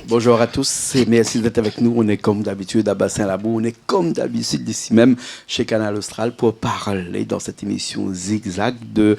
Bonjour à tous et merci d'être avec nous. On est comme d'habitude à Bassin-Labou, on est comme d'habitude ici même chez Canal Austral pour parler dans cette émission Zigzag de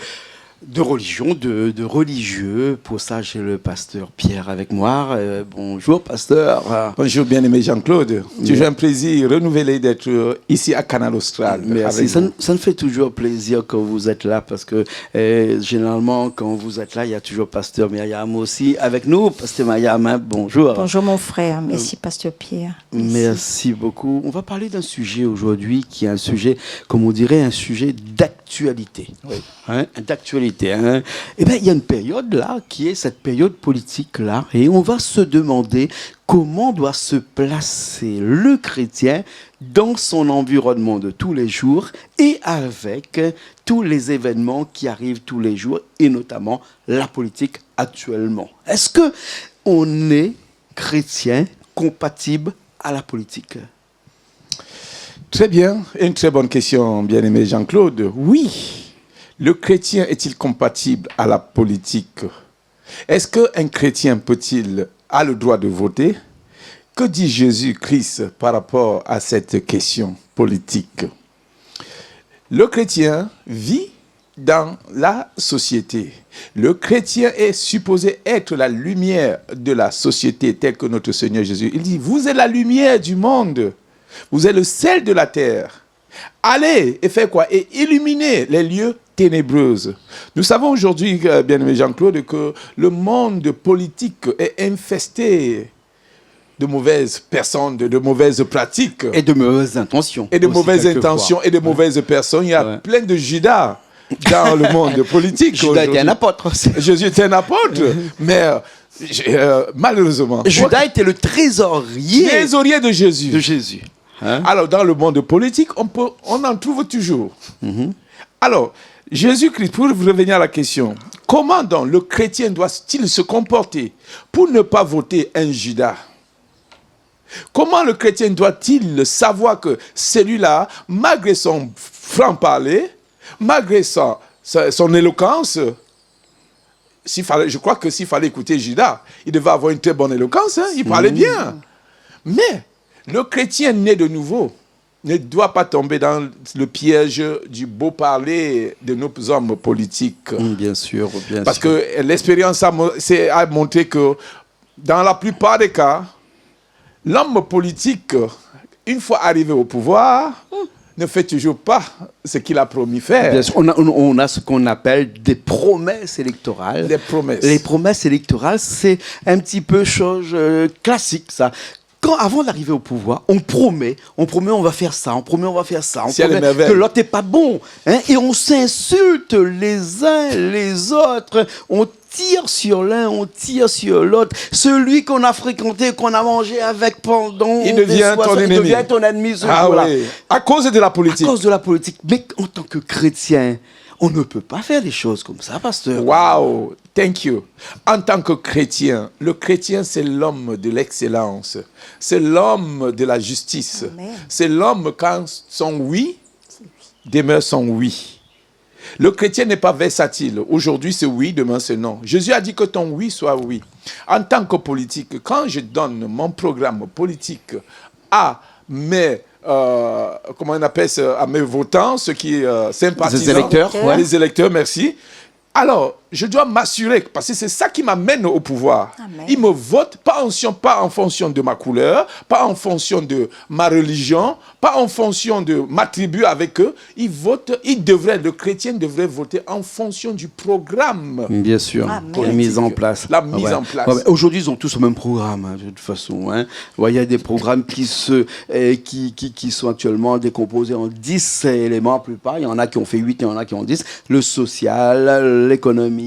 religion, de religieux. Pour ça, j'ai le pasteur Pierre avec moi. Bonjour, pasteur. Bonjour, bien-aimé Jean-Claude. Toujours un plaisir renouvelé d'être ici à Canal Austral. Merci. Ça me fait toujours plaisir quand vous êtes là parce que généralement, quand vous êtes là, il y a toujours pasteur Myriam aussi avec nous. Pasteur Myriam, hein, bonjour. Bonjour, mon frère. Merci, pasteur Pierre. Merci beaucoup. On va parler d'un sujet aujourd'hui qui est un sujet, comme on dirait, un sujet d'actualité. Oui. Hein, d'actualité. Hein. Eh bien, il y a une période là, qui est cette période politique là, et on va se demander comment doit se placer le chrétien dans son environnement de tous les jours et avec tous les événements qui arrivent tous les jours, et notamment la politique actuellement. Est-ce que on est chrétien compatible à la politique? Très bien. Une très bonne question, bien-aimé Jean-Claude. Oui. Le chrétien est-il compatible à la politique? Est-ce qu'un chrétien a le droit de voter? Que dit Jésus-Christ par rapport à cette question politique? Le chrétien vit dans la société. Le chrétien est supposé être la lumière de la société, telle que notre Seigneur Jésus. Il dit, vous êtes la lumière du monde. Vous êtes le sel de la terre. Allez et faites quoi? Et illuminez les lieux ténébreux. Nous savons aujourd'hui, bien-aimé Jean-Claude, que le monde politique est infesté de mauvaises personnes, de mauvaises pratiques. Et de mauvaises intentions. Et de mauvaises intentions et de mauvaises personnes. Il y a plein de Judas dans le monde politique. Judas était un apôtre. Jésus était un apôtre, mais malheureusement. Judas était le trésorier de Jésus. De Jésus. Hein? Alors, dans le monde politique, on en trouve toujours. Alors, Jésus-Christ, pour revenir à la question, comment donc le chrétien doit-il se comporter pour ne pas voter un Judas? Comment le chrétien doit-il savoir que celui-là, malgré son franc-parler, malgré son éloquence, je crois que s'il fallait écouter Judas, il devait avoir une très bonne éloquence, hein? Il parlait bien. Mais le chrétien né de nouveau ne doit pas tomber dans le piège du beau parler de nos hommes politiques. Bien sûr, bien Parce sûr. que l'expérience a montré que dans la plupart des cas, l'homme politique, une fois arrivé au pouvoir, ne fait toujours pas ce qu'il a promis faire. Bien sûr, on a ce qu'on appelle des promesses électorales. Les promesses. Les promesses électorales, c'est un petit peu chose classique, ça. Avant d'arriver au pouvoir, on promet, on va faire ça, on promet, on va faire ça, on promet que l'autre n'est pas bon, hein, et on s'insulte les uns les autres, on tire sur l'un, on tire sur l'autre. Celui qu'on a fréquenté, qu'on a mangé avec pendant il devient ton ennemi. Voilà. Oui. À cause de la politique. À cause de la politique. Mais en tant que chrétien, on ne peut pas faire des choses comme ça, pasteur. Wow, thank you. En tant que chrétien, le chrétien, c'est l'homme de l'excellence. C'est l'homme de la justice. Amen. C'est l'homme quand son oui demeure son oui. Le chrétien n'est pas versatile. Aujourd'hui, c'est oui, demain, c'est non. Jésus a dit que ton oui soit oui. En tant que politique, quand je donne mon programme politique à mes comment on appelle ça, à mes votants, ceux qui sympathisent, les électeurs, les électeurs, merci. Alors, je dois m'assurer, parce que c'est ça qui m'amène au pouvoir. Amen. Ils me votent pas en fonction de ma couleur, pas en fonction de ma religion, pas en fonction de ma tribu avec eux. Le chrétien devrait voter en fonction du programme. Bien sûr, la mise en place. La mise en place. Ouais, aujourd'hui, ils ont tous le même programme, hein, de toute façon. Hein. Ouais, il y a des programmes qui sont actuellement décomposés en 10 éléments, la plupart. Il y en a qui ont fait 8, il y en a qui ont 10. Le social, l'économie,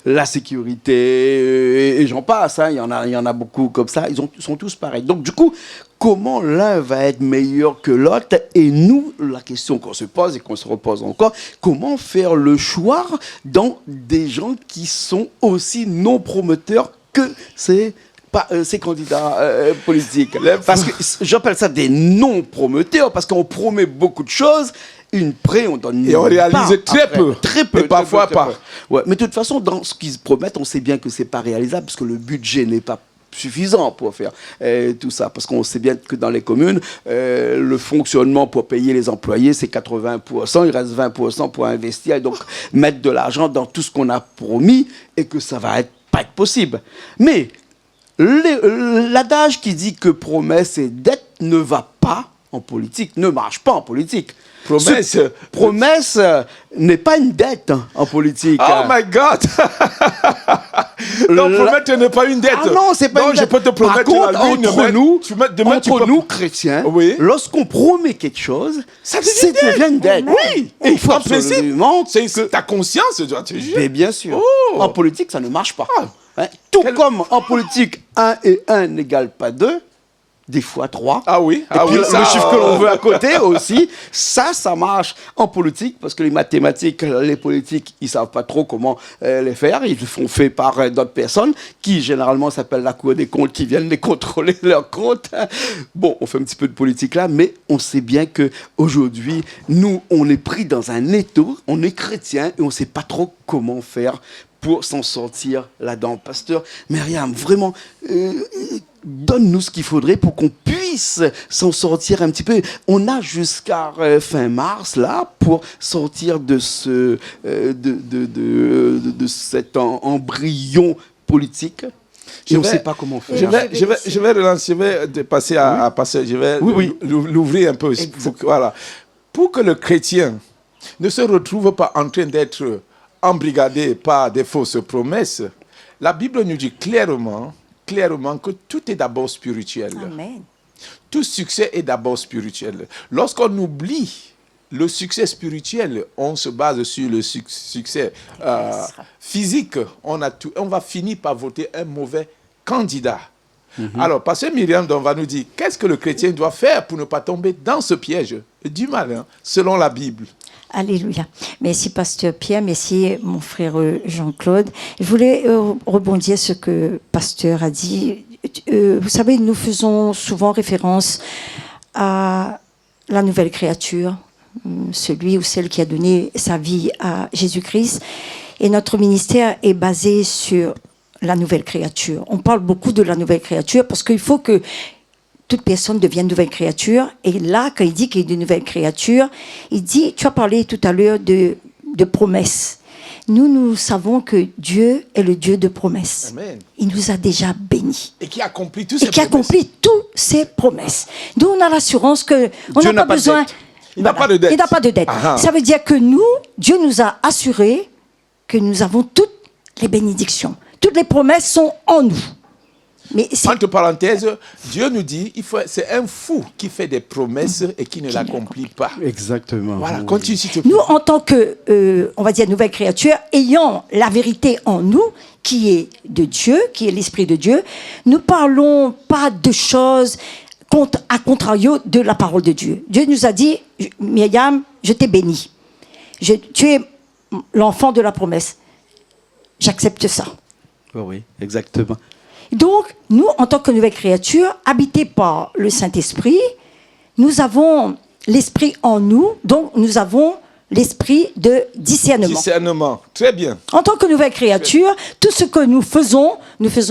la sécurité, et j'en passe. Hein. Il y en a beaucoup comme ça. Ils sont tous pareils. Donc, du coup, comment l'un va être meilleur que l'autre? Et nous, la question qu'on se pose et qu'on se repose encore, comment faire le choix dans des gens qui sont aussi non promoteurs que ces candidats politiques? Parce que j'appelle ça des non-promoteurs, parce qu'on promet beaucoup de choses, on donne. Et on réalise très peu. Et parfois pas. Ouais, mais de toute façon, dans ce qu'ils promettent, on sait bien que c'est pas réalisable, parce que le budget n'est pas suffisant pour faire tout ça. Parce qu'on sait bien que dans les communes, le fonctionnement pour payer les employés, c'est 80%. Il reste 20% pour investir et donc mettre de l'argent dans tout ce qu'on a promis et que ça va pas être possible. Mais l'adage qui dit que promesse et dette ne va pas en politique, ne marche pas en politique. Promesse n'est pas une dette en politique. Oh my God! Donc, promettre n'est pas une dette. Ah non, c'est pas donc, une dette. je peux te promettre Par contre, la lune, entre nous, chrétiens, oui. lorsqu'on promet quelque chose, ça devient une dette. Oui. Et il faut en principe, absolument ta conscience doit te juger. Mais bien sûr. Oh. En politique, ça ne marche pas. Hein? Tout comme en politique, 1 et 1 n'égale pas 2, des fois 3. Ah oui, et puis, le chiffre que l'on veut à côté aussi, ça marche en politique, parce que les mathématiques, les politiques, ils ne savent pas trop comment les faire. Ils le font fait par d'autres personnes, qui généralement s'appellent la Cour des comptes, qui viennent les contrôler leurs comptes. Bon, on fait un petit peu de politique là, mais on sait bien qu'aujourd'hui, nous, on est pris dans un étau, on est chrétien, et on ne sait pas trop comment faire pour s'en sortir là-dedans. Pasteur Myriam, vraiment, donne-nous ce qu'il faudrait pour qu'on puisse s'en sortir un petit peu. On a jusqu'à fin mars, là, pour sortir de cet embryon politique. Et on ne sait pas comment faire. Je vais relancer, je vais passer à passer, je vais l'ouvrir un peu. Voilà. Pour que le chrétien ne se retrouve pas en train d'être embrigadé par des fausses promesses, la Bible nous dit clairement que tout est d'abord spirituel. Amen. Tout succès est d'abord spirituel. Lorsqu'on oublie le succès spirituel, on se base sur le succès physique. On va finir par voter un mauvais candidat. Alors, Pasteur Myriam va nous dire qu'est-ce que le chrétien doit faire pour ne pas tomber dans ce piège du malin, selon la Bible. Alléluia. Merci, Pasteur Pierre. Merci, mon frère Jean-Claude. Je voulais rebondir sur ce que Pasteur a dit. Vous savez, nous faisons souvent référence à la nouvelle créature, celui ou celle qui a donné sa vie à Jésus-Christ. Et notre ministère est basé sur la nouvelle créature. On parle beaucoup de la nouvelle créature parce qu'il faut que toute personne devienne nouvelle créature. Et là, quand il dit qu'il est une nouvelle créature, il dit, tu as parlé tout à l'heure de promesses. Nous savons que Dieu est le Dieu de promesses. Amen. Il nous a déjà bénis. Et qui accomplit toutes ses promesses. Nous, on a l'assurance qu'on n'a pas besoin... Il n'a pas de dette. Il n'a pas de dette. Ça veut dire que Dieu nous a assuré que nous avons toutes les bénédictions. Toutes les promesses sont en nous. Mais entre parenthèses, Dieu nous dit, c'est un fou qui fait des promesses et qui ne l'accomplit pas. Exactement. Voilà, continue s'il te plaît. Nous, en tant que, on va dire, nouvelle créature, ayant la vérité en nous, qui est de Dieu, qui est l'Esprit de Dieu, nous parlons pas de choses à contrario de la parole de Dieu. Dieu nous a dit, Myriam, je t'ai béni. Tu es l'enfant de la promesse. J'accepte ça. Oui, exactement. Donc, nous, en tant que nouvelle créature, habités par le Saint-Esprit, nous avons l'Esprit en nous, donc nous avons l'esprit de discernement. Discernement, très bien. En tant que nouvelle créature, tout ce que nous faisons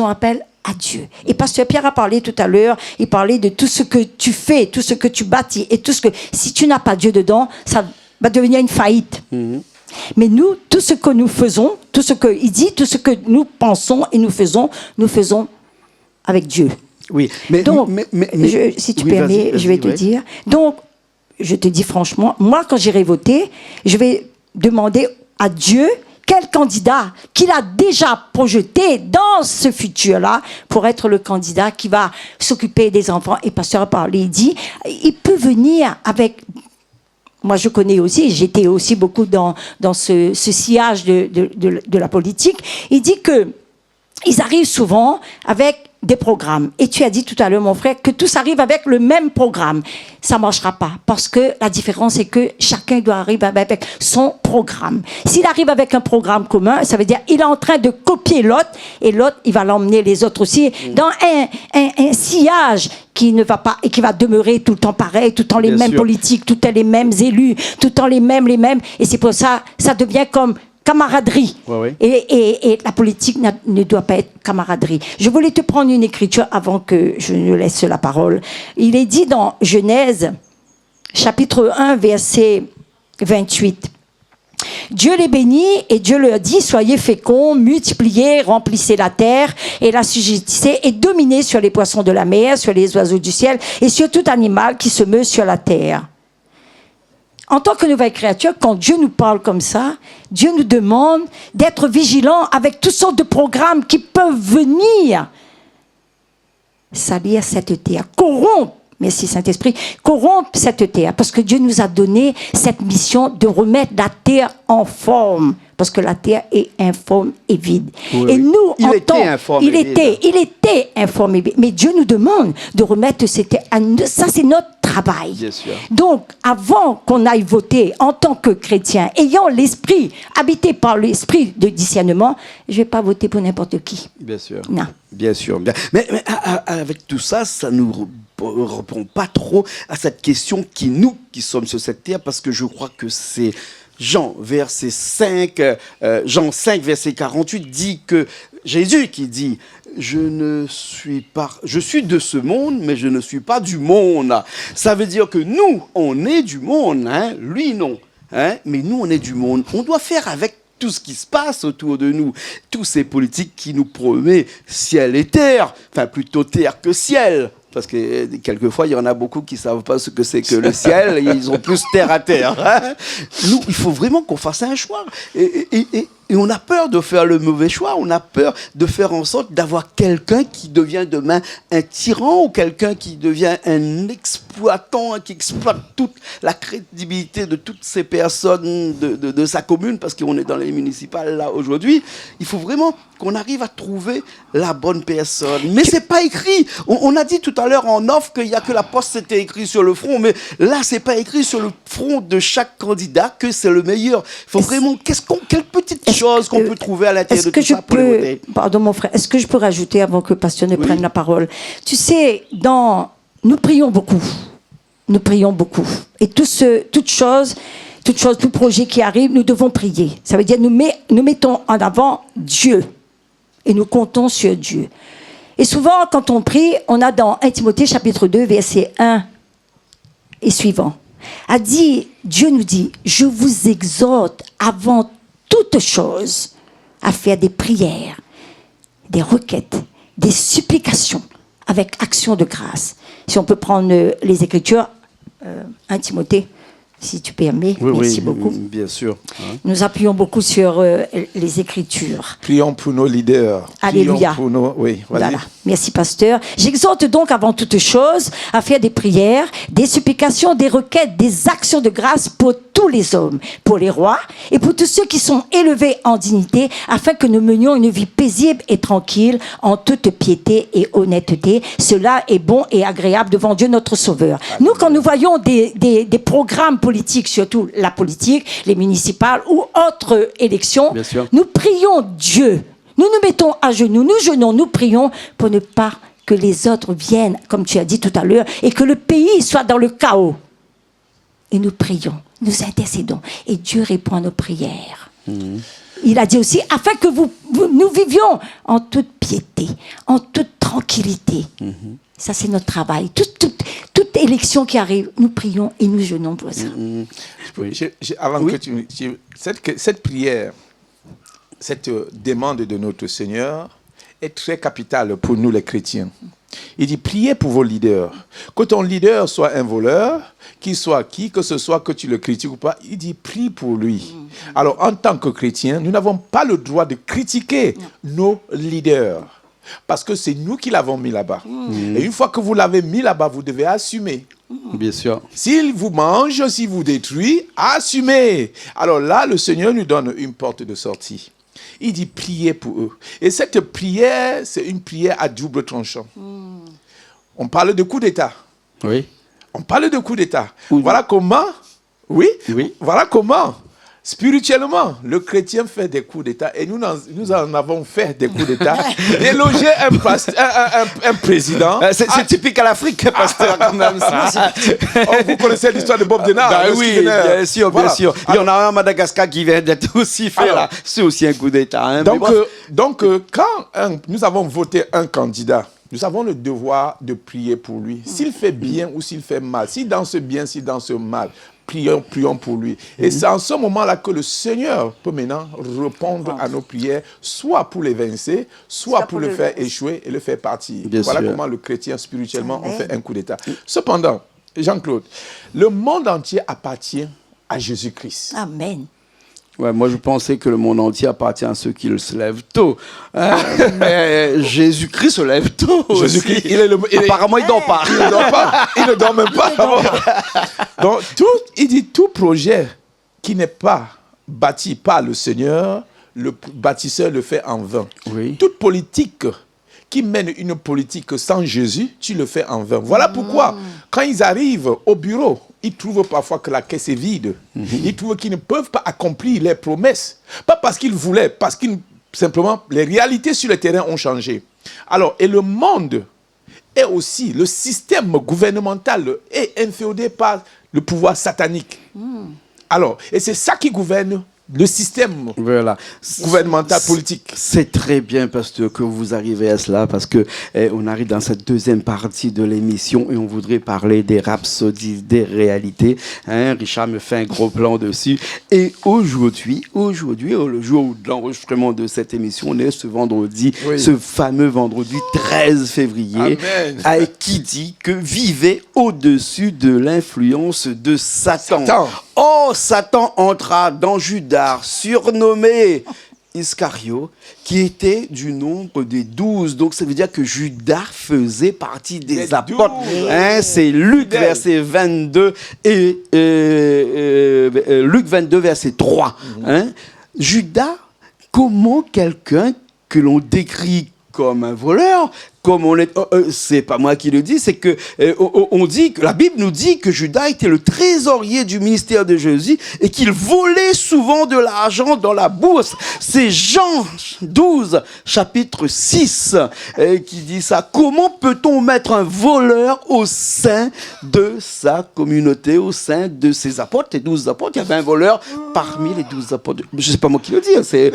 appel à Dieu. Et Pasteur Pierre a parlé tout à l'heure, il parlait de tout ce que tu fais, tout ce que tu bâtis, et tout ce que, si tu n'as pas Dieu dedans, ça va devenir une faillite. Mais nous, tout ce que nous faisons, tout ce qu'il dit, tout ce que nous pensons et nous faisons avec Dieu. Oui, donc, si tu permets, je vais te dire. Donc, je te dis franchement, moi, quand j'irai voter, je vais demander à Dieu quel candidat qu'il a déjà projeté dans ce futur-là pour être le candidat qui va s'occuper des enfants. Et Pasteur a parlé, il dit, il peut venir avec... Moi, je connais aussi, j'étais aussi beaucoup dans ce sillage de la politique. Il dit qu'ils arrivent souvent avec des programmes. Et tu as dit tout à l'heure, mon frère, que tous arrivent avec le même programme. Ça ne marchera pas. Parce que la différence, c'est que chacun doit arriver avec son programme. S'il arrive avec un programme commun, ça veut dire qu'il est en train de copier l'autre, et l'autre, il va l'emmener les autres aussi dans un sillage qui ne va pas, et qui va demeurer tout le temps pareil, tout le temps les mêmes politiques, tout le temps les mêmes élus, tout le temps les mêmes. Et c'est pour ça, ça devient comme camaraderie. Ouais. Et la politique ne doit pas être camaraderie. Je voulais te prendre une écriture avant que je ne laisse la parole. Il est dit dans Genèse, chapitre 1, verset 28. Dieu les bénit et Dieu leur dit, soyez féconds, multipliez, remplissez la terre et l'assujettissez et dominez sur les poissons de la mer, sur les oiseaux du ciel et sur tout animal qui se meut sur la terre. En tant que nouvelle créature, quand Dieu nous parle comme ça, Dieu nous demande d'être vigilants avec toutes sortes de programmes qui peuvent venir salir cette terre, corrompre. Merci Saint-Esprit, corrompre cette terre, parce que Dieu nous a donné cette mission de remettre la terre en forme, parce que la terre est informe et vide. Oui, et nous, il était informe et vide. Il était informe et vide. Mais Dieu nous demande de remettre cette terre. Ça, c'est notre travail. Bien sûr. Donc, avant qu'on aille voter en tant que chrétien, ayant l'esprit, habité par l'esprit de discernement, je ne vais pas voter pour n'importe qui. Bien sûr. Non. Bien sûr. Mais avec tout ça, ça nous répond pas trop à cette question qui sommes sur cette terre, parce que je crois que c'est Jean 5, verset 48, dit que Jésus qui dit « Je suis de ce monde, mais je ne suis pas du monde ». Ça veut dire que nous, on est du monde, hein, lui non. Hein, mais nous, on est du monde. On doit faire avec tout ce qui se passe autour de nous, tous ces politiques qui nous promettent ciel et terre, enfin plutôt terre que ciel. Parce que quelquefois, il y en a beaucoup qui ne savent pas ce que c'est que le ciel, et ils ont plus terre à terre. Hein. Nous, il faut vraiment qu'on fasse un choix. Et on a peur de faire le mauvais choix, on a peur de faire en sorte d'avoir quelqu'un qui devient demain un tyran, ou quelqu'un qui devient un exploitant, qui exploite toute la crédibilité de toutes ces personnes de sa commune, parce qu'on est dans les municipales là aujourd'hui. Il faut vraiment qu'on arrive à trouver la bonne personne. Mais c'est pas écrit. On a dit tout à l'heure en off qu'il n'y a que la poste, c'était écrit sur le front, mais là, c'est pas écrit sur le front de chaque candidat que c'est le meilleur. Il faut vraiment... Quelle petite chose qu'on peut trouver à l'intérieur de tout ça pour les voter? Pardon mon frère, est-ce que je peux rajouter avant que le pasteur ne prenne la parole? Tu sais, nous prions beaucoup. Nous prions beaucoup. Et toute chose, tout projet qui arrive, nous devons prier. Ça veut dire nous mettons en avant Dieu. Et nous comptons sur Dieu. Et souvent, quand on prie, on a dans 1 Timothée chapitre 2, verset 1 et suivant. Dieu nous dit, je vous exhorte avant toute chose à faire des prières, des requêtes, des supplications avec action de grâce. Si on peut prendre les Écritures, 1 Timothée, si tu permets. Merci beaucoup. Bien sûr. Hein. Nous appuyons beaucoup sur les Écritures. Prions pour nos leaders. Alléluia. Prions pour nos... Oui, voilà. Merci, pasteur. J'exhorte donc avant toute chose à faire des prières, des supplications, des requêtes, des actions de grâce pour tous les hommes, pour les rois et pour tous ceux qui sont élevés en dignité, afin que nous menions une vie paisible et tranquille, en toute piété et honnêteté. Cela est bon et agréable devant Dieu notre Sauveur. Nous, quand nous voyons des programmes politiques, surtout la politique, les municipales ou autres élections, nous prions Dieu. Nous nous mettons à genoux, nous jeûnons, nous prions pour ne pas que les autres viennent, comme tu as dit tout à l'heure, et que le pays soit dans le chaos. Et nous prions, nous intercédons, et Dieu répond à nos prières. Mmh. Il a dit aussi, afin que nous vivions en toute piété, en toute tranquillité. Mmh. Ça, c'est notre travail. Toute élection qui arrive, nous prions et nous jeûnons pour ça. Mmh. Avant que tu... Cette prière, cette demande de notre Seigneur est très capitale pour nous les chrétiens. Il dit, priez pour vos leaders. Que ton leader soit un voleur, qu'il soit qui, que ce soit que tu le critiques ou pas, il dit, prie pour lui. Alors, en tant que chrétiens, nous n'avons pas le droit de critiquer nos leaders. Parce que c'est nous qui l'avons mis là-bas. Et une fois que vous l'avez mis là-bas, vous devez assumer. Bien sûr. S'il vous mange, s'il vous détruit, assumez. Alors là, le Seigneur nous donne une porte de sortie. Il dit priez pour eux. Et cette prière, c'est une prière à double tranchant. On parle de coup d'État. Oui. On parle de coup d'État. Oui. Voilà comment, voilà comment spirituellement, le chrétien fait des coups d'État et nous en avons fait des coups d'État. Déloger un président. C'est typique à l'Afrique, pasteur, quand même. Vous connaissez l'histoire de Bob Denard? Oui, bien sûr, bien sûr. Il y en a un à Madagascar qui vient d'être aussi fait là. C'est aussi un coup d'État. Hein, donc, quand nous avons voté un candidat, nous avons le devoir de prier pour lui. S'il fait bien ou s'il fait mal, s'il danse bien, s'il danse mal, prions pour lui. Et c'est en ce moment-là que le Seigneur peut maintenant répondre à nos prières, soit pour l'évincer, soit pour le faire échouer et le faire partir. Voilà comment le chrétien, spirituellement, on fait un coup d'État. Cependant, Jean-Claude, le monde entier appartient à Jésus-Christ. Amen. Ouais, moi, je pensais que le monde entier appartient à ceux qui se lèvent tôt. Mais Jésus-Christ se lève tôt. Jésus-Christ, apparemment, il ne dort pas. Il ne dort pas. Il ne dort même pas. Donc, il dit tout projet qui n'est pas bâti par le Seigneur, le bâtisseur le fait en vain. Oui. Toute politique qui mène une politique sans Jésus, tu le fais en vain. Voilà pourquoi, quand ils arrivent au bureau, ils trouvent parfois que la caisse est vide. Ils trouvent qu'ils ne peuvent pas accomplir les promesses. Pas parce qu'ils voulaient, parce que simplement, les réalités sur le terrain ont changé. Alors, et le monde est aussi, le système gouvernemental est inféodé par le pouvoir satanique. Alors, et c'est ça qui gouverne le système gouvernemental politique. C'est très bien, pasteur, que vous arrivez à cela, parce que on arrive dans cette deuxième partie de l'émission et on voudrait parler des rhapsodies, des réalités. Richard me fait un gros plan dessus. Et aujourd'hui, le jour de l'enregistrement de cette émission, on est ce vendredi, ce fameux vendredi 13 février, qui dit que vivez au-dessus de l'influence de Satan. Oh, Satan entra dans Judas, surnommé Iscario, qui était du nombre des 12. Donc, ça veut dire que Judas faisait partie des apôtres. C'est Luc, verset 22, et Luc 22, verset 3. Judas, comment quelqu'un que l'on décrit comme un voleur, comme on est, c'est pas moi qui le dis, c'est que on dit que la Bible nous dit que Judas était le trésorier du ministère de Jésus et qu'il volait souvent de l'argent dans la bourse. C'est Jean 12, chapitre 6, qui dit ça. Comment peut-on mettre un voleur au sein de sa communauté, au sein de ses apôtres, les 12 apôtres? Il y avait un voleur parmi les 12 apôtres. Je sais pas moi qui le dis, c'est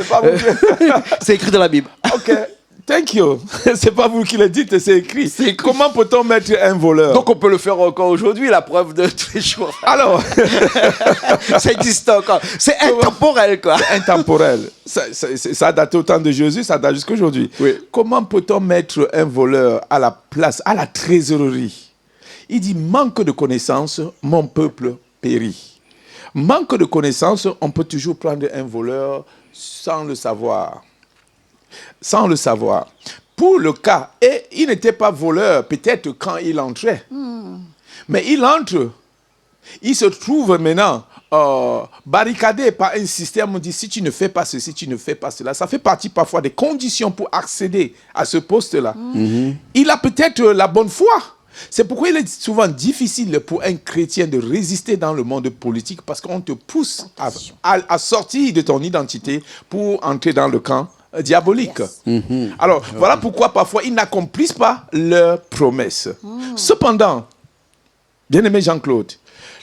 écrit dans la Bible. Ok. Thank you. C'est pas vous qui le dites, c'est écrit. Comment peut-on mettre un voleur? Donc on peut le faire encore aujourd'hui, la preuve de tous les jours. Alors, ça existe encore. C'est intemporel, quoi. C'est intemporel. Ça a daté au temps de Jésus, ça date jusqu'à aujourd'hui. Oui. Comment peut-on mettre un voleur à la place, à la trésorerie? Il dit, manque de connaissances, mon peuple périt. Manque de connaissances, on peut toujours prendre un voleur sans le savoir. Sans le savoir. Pour le cas, et il n'était pas voleur peut-être quand il entrait, mais il entre, il se trouve maintenant barricadé par un système, on dit si tu ne fais pas ceci, tu ne fais pas cela. Ça fait partie parfois des conditions pour accéder à ce poste-là. Il a peut-être la bonne foi. C'est pourquoi il est souvent difficile pour un chrétien de résister dans le monde politique, parce qu'on te pousse à sortir de ton identité pour entrer dans le camp diabolique. Alors, voilà pourquoi parfois ils n'accomplissent pas leurs promesses. Cependant, bien-aimé Jean-Claude,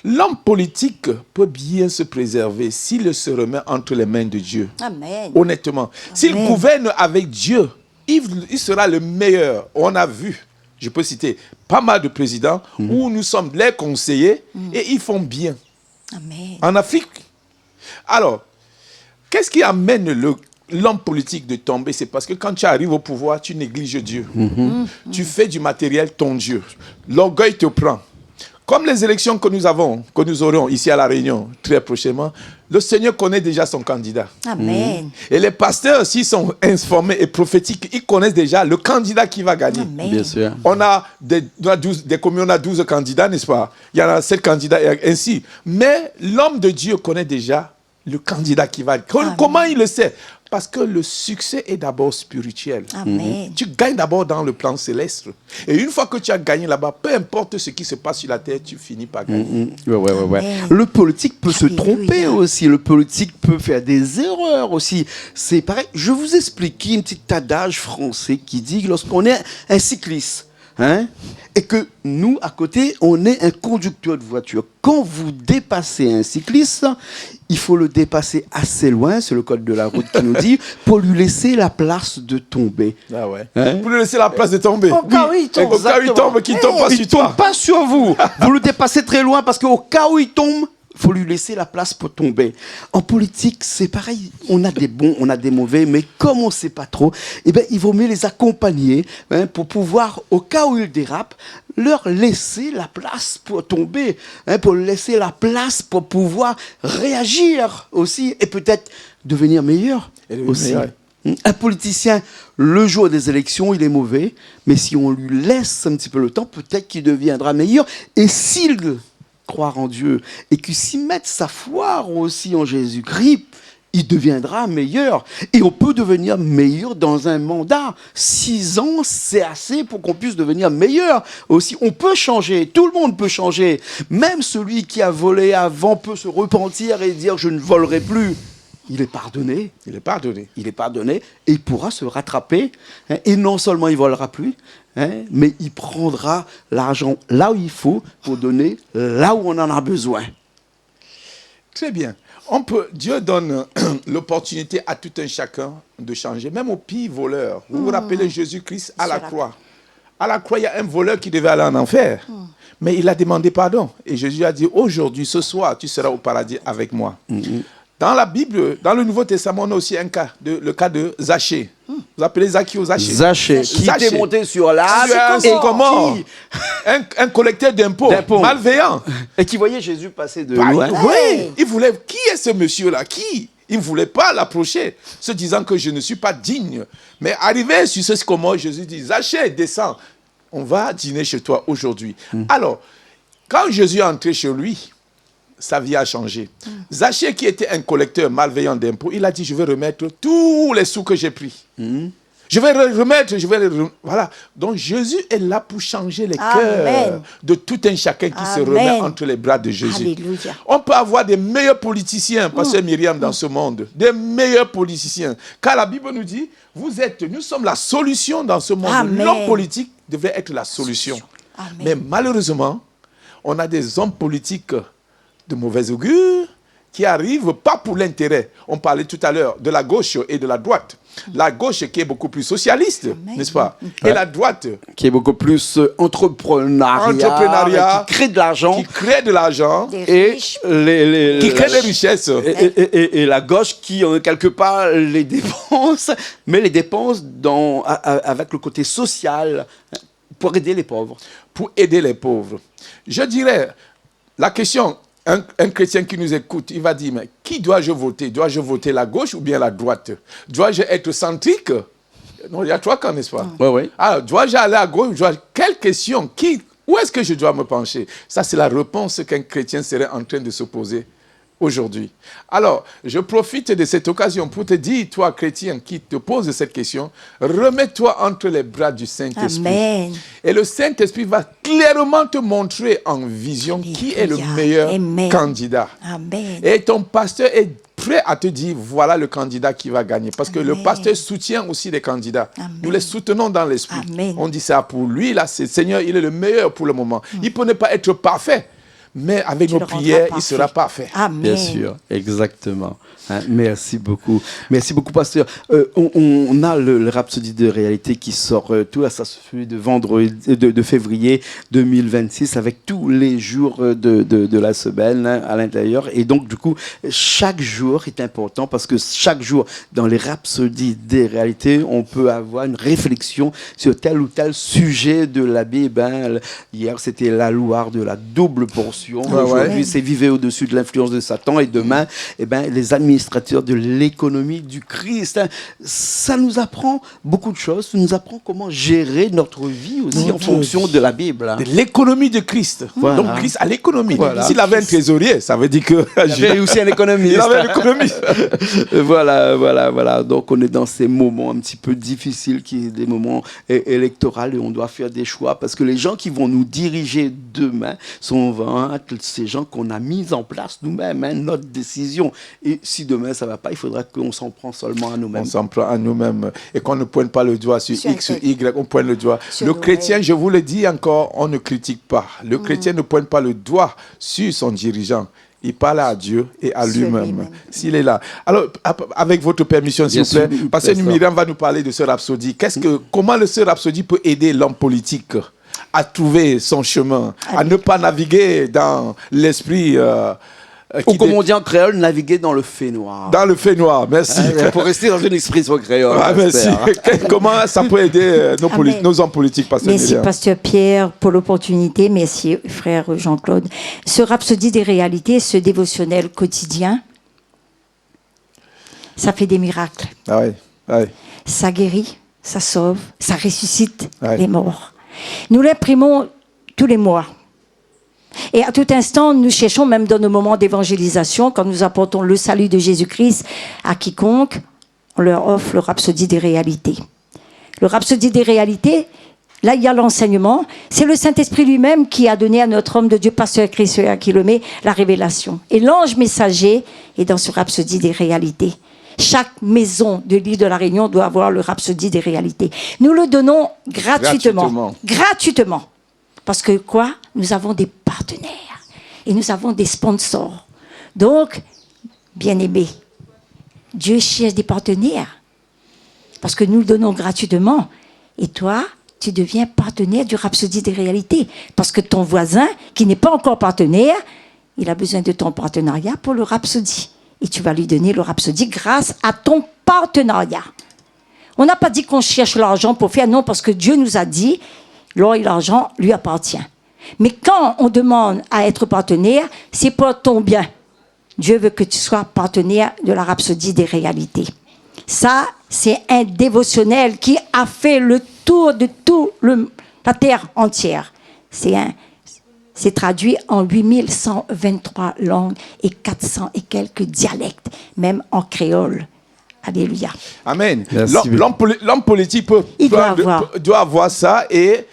l'homme politique peut bien se préserver s'il se remet entre les mains de Dieu. Amen. Honnêtement. S'il gouverne avec Dieu, il sera le meilleur. On a vu, je peux citer, pas mal de présidents où nous sommes les conseillers et ils font bien. Amen. En Afrique. Alors, qu'est-ce qui amène l'homme politique de tomber? C'est parce que quand tu arrives au pouvoir, tu négliges Dieu. Tu fais du matériel ton Dieu. L'orgueil te prend. Comme les élections que nous aurons ici à La Réunion très prochainement, le Seigneur connaît déjà son candidat. Amen. Et les pasteurs, s'ils sont informés et prophétiques, ils connaissent déjà le candidat qui va gagner. Amen. Bien sûr. On a des communes, on a 12 candidats, n'est-ce pas? Il y en a 7 candidats, et ainsi. Mais l'homme de Dieu connaît déjà le candidat qui va. Comment il le sait? Parce que le succès est d'abord spirituel. Amen. Tu gagnes d'abord dans le plan céleste. Et une fois que tu as gagné là-bas, peu importe ce qui se passe sur la terre, tu finis par gagner. Ouais. Amen. Le politique peut se Alléluia. tromper aussi. Le politique peut faire des erreurs aussi. C'est pareil. Je vous explique une petite adage français qui dit que lorsqu'on est un cycliste, et que nous, à côté, on est un conducteur de voiture. Quand vous dépassez un cycliste, il faut le dépasser assez loin, c'est le code de la route qui nous dit, pour lui laisser la place de tomber. Ah ouais. Hein? Pour lui laisser la place de tomber. Au cas où il tombe. Au cas où il tombe, qu'il ne tombe pas Il sur tombe toi. pas sur vous. Vous le dépassez très loin parce qu'au cas où il tombe, il faut lui laisser la place pour tomber. En politique, c'est pareil. On a des bons, on a des mauvais, mais comme on ne sait pas trop, eh ben, il vaut mieux les accompagner pour pouvoir, au cas où ils dérapent, leur laisser la place pour tomber, pour laisser la place pour pouvoir réagir aussi et peut-être devenir meilleur Et devenir aussi. meilleur. Un politicien, le jour des élections, il est mauvais, mais si on lui laisse un petit peu le temps, peut-être qu'il deviendra meilleur. Et s'il croit en Dieu et qu'il s'y mette sa foi aussi en Jésus-Christ, il deviendra meilleur. Et on peut devenir meilleur dans un mandat. 6 ans, c'est assez pour qu'on puisse devenir meilleur. Aussi, on peut changer. Tout le monde peut changer. Même celui qui a volé avant peut se repentir et dire « je ne volerai plus ». Il est pardonné. Il est pardonné. Il est pardonné et il pourra se rattraper. Et non seulement il ne volera plus, mais il prendra l'argent là où il faut pour donner là où on en a besoin. Très bien. Dieu donne l'opportunité à tout un chacun de changer, même au pire voleur. Vous vous rappelez Jésus-Christ à la croix. À la croix, il y a un voleur qui devait aller en enfer. Mais il a demandé pardon. Et Jésus a dit, aujourd'hui, ce soir, tu seras au paradis avec moi. Dans la Bible, dans le Nouveau Testament, on a aussi le cas de Zachée. Vous appelez Zaché. Zachée, qui était monté sur l'arbre un collecteur d'impôts, malveillant. Et qui voyait Jésus passer de Bah, loin. oui, il voulait. Qui est ce monsieur-là? Qui? Il ne voulait pas l'approcher, se disant que je ne suis pas digne. Mais arrivé sur ce sycomore, Jésus dit, Zachée, descends, on va dîner chez toi aujourd'hui. Alors, quand Jésus est entré chez lui, sa vie a changé. Zachée, qui était un collecteur malveillant d'impôts, il a dit, je vais remettre tous les sous que j'ai pris. Je vais remettre, voilà. Donc Jésus est là pour changer les cœurs de tout un chacun qui se remet entre les bras de Jésus. Alléluia. On peut avoir des meilleurs politiciens, pasteur Myriam, dans ce monde. Des meilleurs politiciens. Car la Bible nous dit, nous sommes la solution dans ce monde. Amen. L'homme politique devait être la solution. Amen. Mais malheureusement, on a des hommes politiques de mauvais augure qui arrivent pas pour l'intérêt. On parlait tout à l'heure de la gauche et de la droite. La gauche qui est beaucoup plus socialiste, n'est-ce pas? Et la droite qui est beaucoup plus entrepreneuriat, qui crée de l'argent. Qui crée de l'argent. Et qui crée des richesses. Et la gauche qui, quelque part, les dépense, mais les dépense avec le côté social pour aider les pauvres. Pour aider les pauvres. Je dirais, la question... Un chrétien qui nous écoute, il va dire, mais qui dois-je voter? Dois-je voter la gauche ou bien la droite? Dois-je être centrique? Non, il y a 3 camps, n'est-ce pas? Oui. Alors, dois-je aller à gauche? Quelle question? Où est-ce que je dois me pencher? Ça, c'est la réponse qu'un chrétien serait en train de se poser aujourd'hui. Alors, je profite de cette occasion pour te dire, toi, chrétien, qui te pose cette question, remets-toi entre les bras du Saint-Esprit. Amen. Et le Saint-Esprit va clairement te montrer en vision qui est le meilleur candidat. Amen. Et ton pasteur est prêt à te dire, voilà le candidat qui va gagner. Parce que le pasteur soutient aussi les candidats. Amen. Nous les soutenons dans l'esprit. Amen. On dit ça pour lui, là, c'est Seigneur, il est le meilleur pour le moment. Il peut ne pas être parfait. Mais avec nos prières, il sera parfait. Amen. Bien sûr, exactement. Merci beaucoup. Merci beaucoup, pasteur. On a le Rhapsodie de réalité qui sort tout à celui de février 2026 avec tous les jours de la semaine à l'intérieur. Et donc, du coup, chaque jour est important parce que chaque jour, dans les Rhapsodies des réalités, on peut avoir une réflexion sur tel ou tel sujet de la Bible. Hier, c'était la gloire de la double portion proportions. Aujourd'hui, c'est vivre au-dessus de l'influence de Satan, et demain, les administrateurs de l'économie du Christ. Hein. Ça nous apprend beaucoup de choses. Ça nous apprend comment gérer notre vie aussi en fonction de la Bible. Hein. De l'économie de Christ. Voilà. Donc Christ a l'économie. Voilà. S'il avait un trésorier, ça veut dire que... Il avait aussi un économiste. Il avait un économiste. Voilà. Donc, on est dans ces moments un petit peu difficiles, des moments électoraux, et on doit faire des choix, parce que les gens qui vont nous diriger demain sont ces gens qu'on a mis en place nous-mêmes, hein, notre décision. Et si demain ça ne va pas, il faudra qu'on s'en prend seulement à nous-mêmes. On s'en prend à nous-mêmes et qu'on ne pointe pas le doigt sur X, sur Y, on pointe le doigt. Le nous-mêmes. chrétien, je vous le dis encore, on ne critique pas. Le chrétien ne pointe pas le doigt sur son dirigeant. Il parle à Dieu et à lui-même, s'il est là. Alors, avec votre permission, s'il vous plaît, parce que Myriam va nous parler de ce Rhapsody. Comment le Sœur Rhapsody peut aider l'homme politique à trouver son chemin, à ne pas naviguer dans l'esprit... ou comme on dit en créole, naviguer dans le fait noir. Dans le fait noir, merci. Pour rester dans une expression créole. Merci. Comment ça peut aider nos hommes politiques, Pasteur Merci, Myriam. Pasteur Pierre, pour l'opportunité. Merci, frère Jean-Claude. Ce Rhapsody des réalités, ce dévotionnel quotidien, ça fait des miracles. Ah oui. Ça guérit, ça sauve, ça ressuscite les morts. Nous l'imprimons tous les mois. Et à tout instant, nous cherchons, même dans nos moments d'évangélisation, quand nous apportons le salut de Jésus-Christ à quiconque, on leur offre le Rhapsody des réalités. Le Rhapsody des réalités, là, il y a l'enseignement. C'est le Saint-Esprit lui-même qui a donné à notre homme de Dieu, Pasteur Christ, qui le met, la révélation. Et l'ange messager est dans ce Rhapsody des réalités. Chaque maison de l'île de la Réunion doit avoir le Rhapsody des réalités. Nous le donnons gratuitement. Parce que quoi? Nous avons des partenaires et nous avons des sponsors. Donc, bien-aimés, Dieu cherche des partenaires parce que nous le donnons gratuitement. Et toi, tu deviens partenaire du Rhapsody des réalités parce que ton voisin, qui n'est pas encore partenaire, il a besoin de ton partenariat pour le Rhapsody. Et tu vas lui donner le Rhapsody grâce à ton partenariat. On n'a pas dit qu'on cherche l'argent pour faire, non, parce que Dieu nous a dit... L'or et l'argent lui appartient. Mais quand on demande à être partenaire, c'est pour ton bien. Dieu veut que tu sois partenaire de la Rhapsody des réalités. Ça, c'est un dévotionnel qui a fait le tour de toute la terre entière. C'est traduit en 8123 langues et 400 et quelques dialectes, même en créole. Alléluia. Amen. L'homme politique doit avoir ça et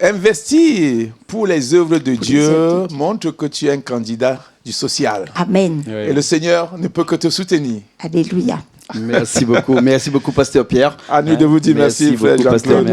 investir pour les œuvres de Dieu. Montre que tu es un candidat du social. Amen. Et le Seigneur ne peut que te soutenir. Alléluia. Merci beaucoup, Pasteur Pierre. À nous de vous dire merci, frère Jean-Claude.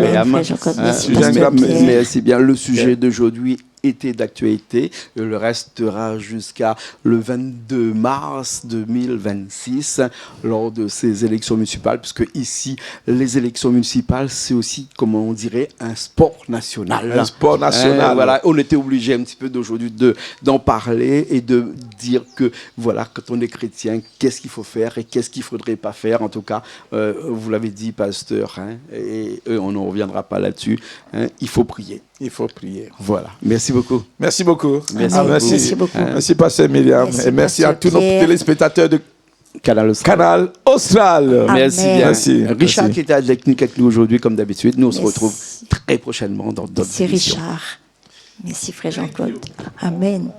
Merci bien. Le sujet d'aujourd'hui était d'actualité. Il le restera jusqu'à le 22 mars 2026 lors de ces élections municipales, puisque ici, les élections municipales, c'est aussi, comment on dirait, un sport national. Un sport national. Voilà, on était obligé un petit peu d'aujourd'hui d'en parler et de dire que, voilà, quand on est chrétien, qu'est-ce qu'il faut faire et qu'est-ce qu'il ne faudrait pas faire. En tout cas, vous l'avez dit, pasteur, hein, et on ne reviendra pas là-dessus. Hein, il faut prier. Il faut prier. Voilà. Merci beaucoup. Merci beaucoup. Merci beaucoup. Merci, Pasteur Myriam. Et merci à tous nos téléspectateurs de Canal Austral. Merci bien. Merci. Richard qui était à la technique avec nous aujourd'hui, comme d'habitude. Nous, on se retrouve très prochainement dans d'autres émissions. C'est Richard. Merci, frère Jean-Claude. Amen.